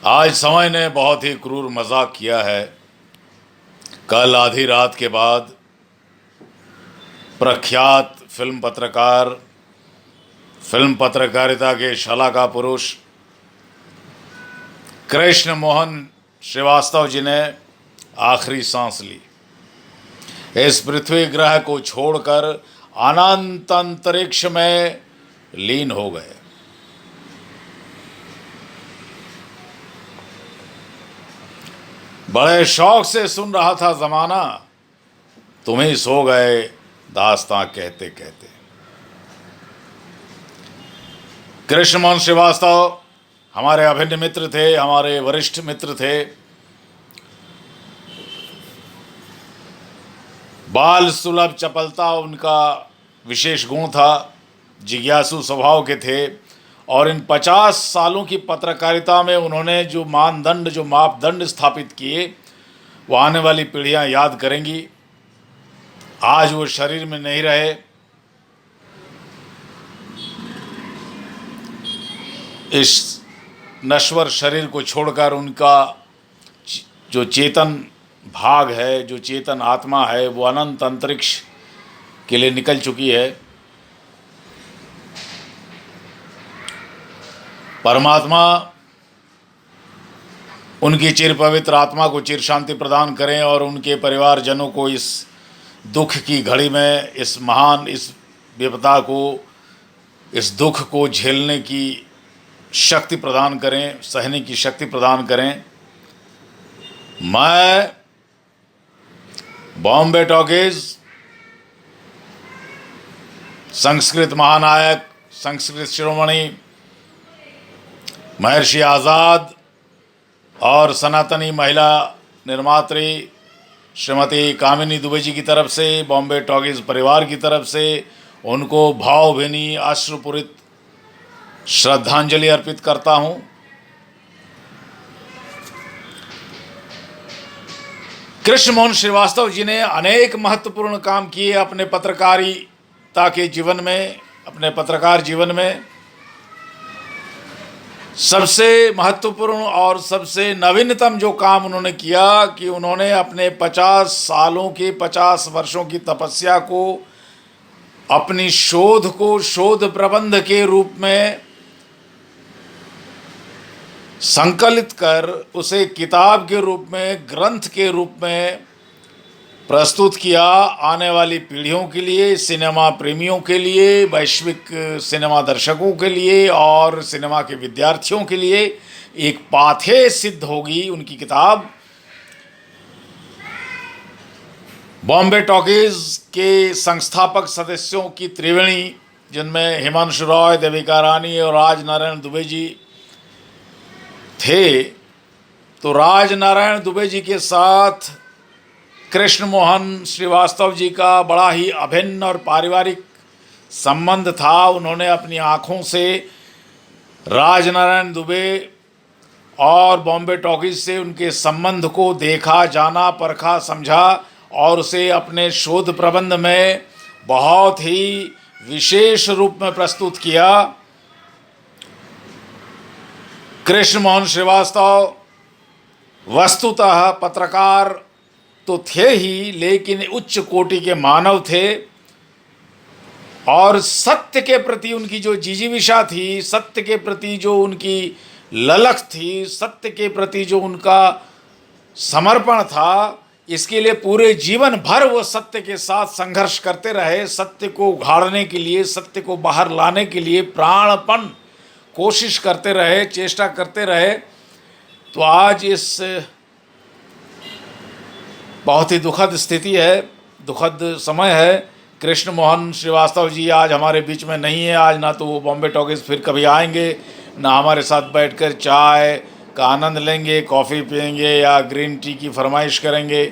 आज समय ने बहुत ही क्रूर मजाक किया है। कल आधी रात के बाद प्रख्यात फिल्म पत्रकारिता के शलाका पुरुष कृष्ण मोहन श्रीवास्तव जी ने आखिरी सांस ली। इस पृथ्वी ग्रह को छोड़कर अनंत अंतरिक्ष में लीन हो गए। बड़े शौक से सुन रहा था जमाना, तुम ही सो गए दास्तां कहते कहते। कृष्ण मोहन श्रीवास्तव हमारे अभिन्न मित्र थे, हमारे वरिष्ठ मित्र थे। बाल सुलभ चपलता उनका विशेष गुण था। जिज्ञासु स्वभाव के थे और इन 50 सालों की पत्रकारिता में उन्होंने जो मापदंड स्थापित किए वो आने वाली पीढ़ियां याद करेंगी। आज वो शरीर में नहीं रहे। इस नश्वर शरीर को छोड़कर उनका जो चेतन भाग है, जो चेतन आत्मा है, वो अनंत अंतरिक्ष के लिए निकल चुकी है। परमात्मा उनकी चिर पवित्र आत्मा को चिर शांति प्रदान करें और उनके परिवारजनों को इस दुख की घड़ी में, इस विपदा को, इस दुख को झेलने की शक्ति प्रदान करें, सहने की शक्ति प्रदान करें। मैं बॉम्बे टॉकीज, संस्कृत महानायक, संस्कृत शिरोमणि महर्षि आज़ाद और सनातनी महिला निर्मात्री श्रीमती कामिनी दुबे जी की तरफ से, बॉम्बे टॉकीज परिवार की तरफ से उनको भावभीनी अश्रुपूरित श्रद्धांजलि अर्पित करता हूं। कृष्ण मोहन श्रीवास्तव जी ने अनेक महत्वपूर्ण काम किए अपने पत्रकारिता के जीवन में, अपने पत्रकार जीवन में। सबसे महत्वपूर्ण और सबसे नवीनतम जो काम उन्होंने किया कि उन्होंने अपने 50 सालों की, 50 वर्षों की तपस्या को, अपनी शोध को शोध प्रबंध के रूप में संकलित कर उसे किताब के रूप में, ग्रंथ के रूप में प्रस्तुत किया। आने वाली पीढ़ियों के लिए, सिनेमा प्रेमियों के लिए, वैश्विक सिनेमा दर्शकों के लिए और सिनेमा के विद्यार्थियों के लिए एक पाथेय सिद्ध होगी उनकी किताब। बॉम्बे टॉकीज के संस्थापक सदस्यों की त्रिवेणी, जिनमें हिमांशु रॉय, देविका रानी और राज नारायण दुबे जी थे, तो राज नारायण दुबे जी के साथ कृष्ण मोहन श्रीवास्तव जी का बड़ा ही अभिन्न और पारिवारिक संबंध था। उन्होंने अपनी आँखों से राज नारायण दुबे और बॉम्बे टॉकीज से उनके संबंध को देखा, जाना, परखा, समझा और उसे अपने शोध प्रबंध में बहुत ही विशेष रूप में प्रस्तुत किया। कृष्ण मोहन श्रीवास्तव वस्तुतः पत्रकार तो थे ही, लेकिन उच्च कोटि के मानव थे और सत्य के प्रति उनकी जो जिजीविषा थी, सत्य के प्रति जो उनकी ललक थी, सत्य के प्रति जो उनका समर्पण था, इसके लिए पूरे जीवन भर वो सत्य के साथ संघर्ष करते रहे। सत्य को उघाड़ने के लिए, सत्य को बाहर लाने के लिए प्राणपण कोशिश करते रहे, चेष्टा करते रहे। तो आज इस बहुत ही दुखद स्थिति है, दुखद समय है। कृष्ण मोहन श्रीवास्तव जी आज हमारे बीच में नहीं है। आज ना तो वो बॉम्बे टॉकीज फिर कभी आएंगे, ना हमारे साथ बैठकर चाय का आनंद लेंगे, कॉफ़ी पिएंगे या ग्रीन टी की फरमाइश करेंगे।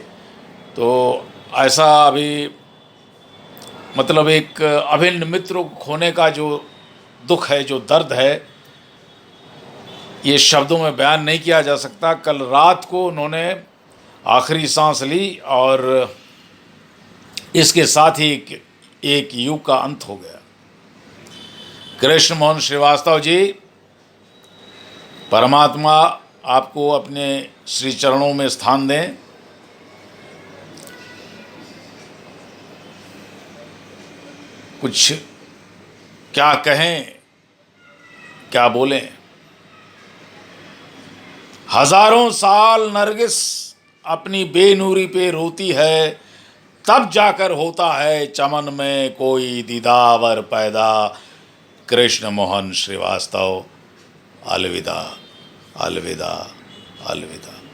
तो ऐसा अभी मतलब एक अभिन्न मित्र को खोने का जो दुख है, जो दर्द है, ये शब्दों में बयान नहीं किया जा सकता। कल रात को उन्होंने आखिरी सांस ली और इसके साथ ही एक युग का अंत हो गया। कृष्ण मोहन श्रीवास्तव जी परमात्मा आपको अपने श्री चरणों में स्थान दें। कुछ क्या कहें, क्या बोलें। हजारों साल नरगिस अपनी बेनूरी पे रोती है, तब जाकर होता है चमन में कोई दीदावर पैदा। कृष्ण मोहन श्रीवास्तव। अलविदा, अलविदा, अलविदा।